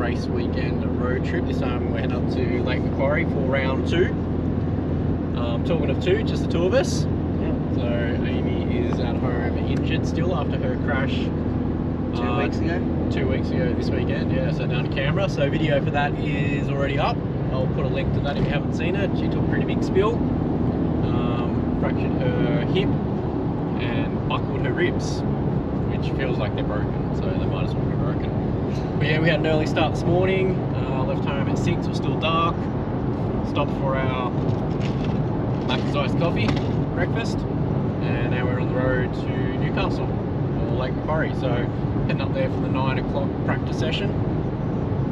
race weekend road trip. This time we're heading up to Lake Macquarie for round 2. Talking of 2, just the 2 of us. Yeah. So Amy is at home injured still after her crash 2 weeks ago. 2 weeks ago this weekend, yeah, so down to Canberra. So video for that is already up. I'll put a link to that if you haven't seen it. She took a pretty big spill, fractured her hip and buckled her ribs, which feels like they're broken, so they might as well be broken. But yeah, we had an early start this morning, left home at 6, it was still dark, stopped for our Macquarie iced coffee, breakfast, and now we're on the road to Newcastle, or Lake Macquarie, so heading up there for the 9 o'clock practice session,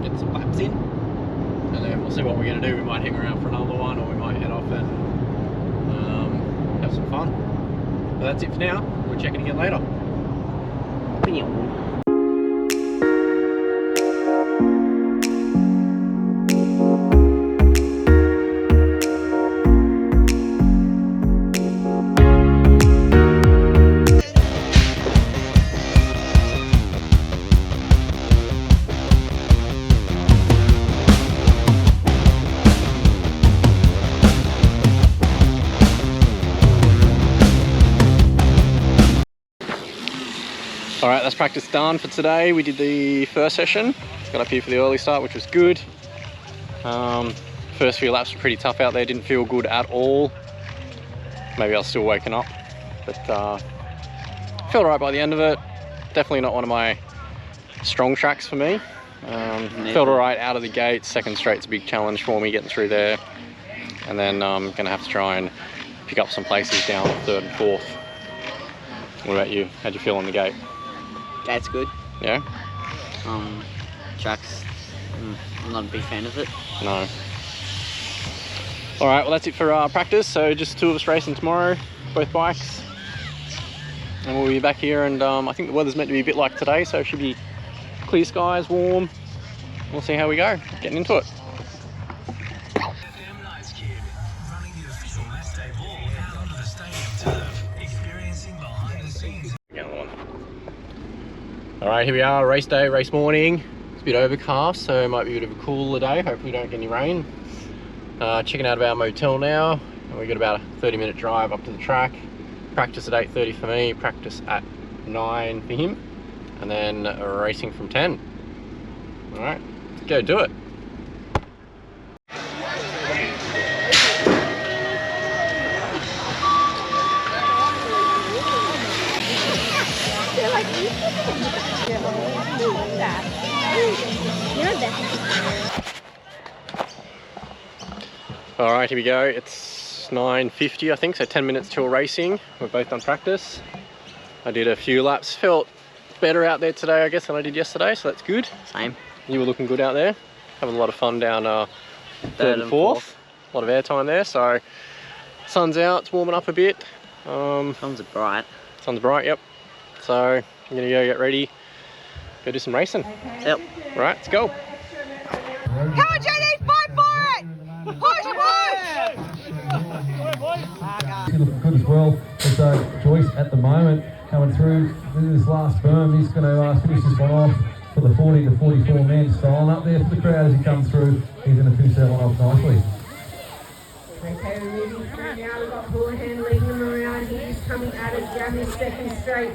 get some laps in, and then we'll see what we're going to do. We might hang around for another one, or we might head off and have some fun. But that's it for now, we'll check in again later. Alright, that's practice done for today. We did the first session. Got up here for the early start, which was good. First few laps were pretty tough out there, didn't feel good at all. Maybe I was still waking up, but felt alright by the end of it. Definitely not one of my strong tracks for me. Felt alright out of the gate. Second straight's a big challenge for me getting through there. And then I'm gonna have to try and pick up some places down 3rd and 4th. What about you? How'd you feel on the gate? That's good. Yeah? Trucks, I'm not a big fan of it. No. Alright, well that's it for practice. So just 2 of us racing tomorrow, both bikes. And we'll be back here, and I think the weather's meant to be a bit like today, so it should be clear skies, warm. We'll see how we go, getting into it. Alright, here we are, race day, race morning. It's a bit overcast, so it might be a bit of a cooler day. Hopefully we don't get any rain. Checking out of our motel now, and we've got about a 30-minute drive up to the track. Practice at 8:30 for me, practice at 9 for him, and then racing from 10. Alright, let's go do it. Alright, here we go. It's 9:50 I think, so 10 minutes till racing. We've both done practice. I did a few laps, felt better out there today I guess than I did yesterday, so that's good. Same. You were looking good out there, having a lot of fun down 3rd and 4th. A lot of air time there, so sun's out, it's warming up a bit. Sun's bright. Sun's bright, yep. So I'm gonna go get ready, go do some racing. Yep. Right, let's go. Come on, JD, fight for it! Push, push! Good as well as Joyce at the moment coming through this last berm. He's going to finish this one off for the 40 to 44 men styling up there for the crowd as he comes through. He's going to finish that one off nicely. Okay, we're moving through now. We've got Houlihan leading them around. He's coming at us down this second straight.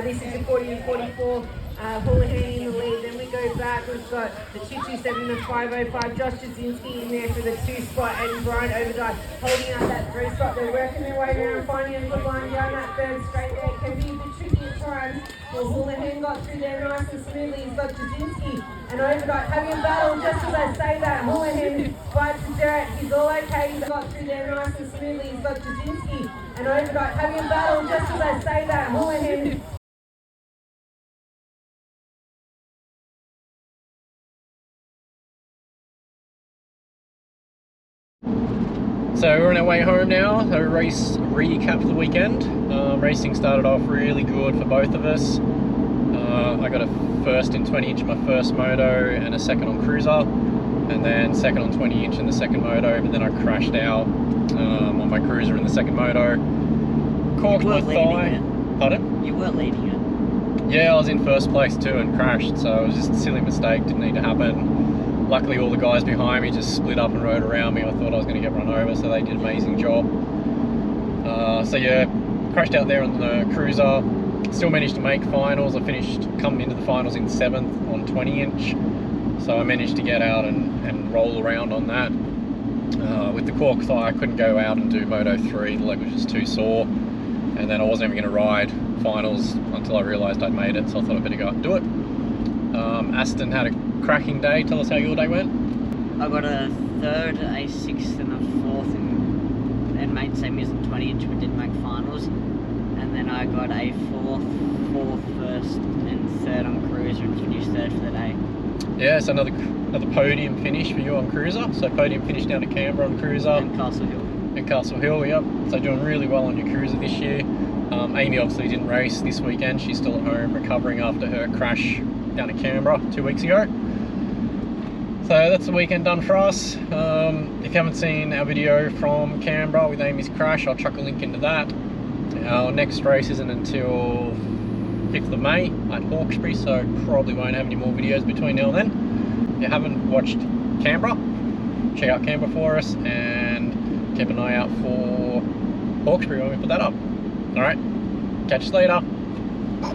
This is the 40 to 44. Houlihan in the lead. Then we go back. We've got the 227 and the 505. Josh Jasinski in there for the 2 spot, and Brian Overdyke holding out that 3 spot. They're working their way around, finding a good line down that 3rd straight there. It can be a bit tricky at times. Well, Houlihan got through there nice and smoothly. He's got Jasinski and Overdyke having a battle. Just as I say that, Houlihan bites the dirt. He's all okay. He's got through there nice and smoothly. He's got Jasinski and Overdyke having a battle. Just as I say that, Houlihan. So we're on our way home now. So race recap for the weekend. Racing started off really good for both of us. I got a first in 20 inch, my first moto, and a second on cruiser, and then second on 20 inch in the second moto. But then I crashed out on my cruiser in the second moto. Corked my thigh. Pardon? You were leading it. Yeah, I was in first place too and crashed, so it was just a silly mistake, didn't need to happen. Luckily all the guys behind me just split up and rode around me. I thought I was going to get run over, so they did an amazing job. So yeah, crashed out there on the cruiser. Still managed to make finals. I finished coming into the finals in 7th on 20-inch. So I managed to get out and roll around on that. With the cork thigh, I couldn't go out and do Moto 3, the leg was just too sore. And then I wasn't even going to ride finals until I realised I'd made it, so I thought I'd better go out and do it. Aston had a cracking day. Tell us how your day went. I got a 3rd, a 6th and a 4th and made same as in 20-inch, but didn't make finals. And then I got a 4th, 1st and 3rd on cruiser and finished 3rd for the day. Yeah, so another podium finish for you on cruiser. So podium finish down to Canberra on cruiser. And Castle Hill. And Castle Hill, yep. So doing really well on your cruiser this year. Amy obviously didn't race this weekend. She's still at home recovering after her crash down to Canberra 2 weeks ago. So that's the weekend done for us. If you haven't seen our video from Canberra with Amy's crash, I'll chuck a link into that. Our next race isn't until 5th of May at Hawkesbury, so probably won't have any more videos between now and then. If you haven't watched Canberra, check out Canberra for us and keep an eye out for Hawkesbury when we put that up. Alright, catch you later.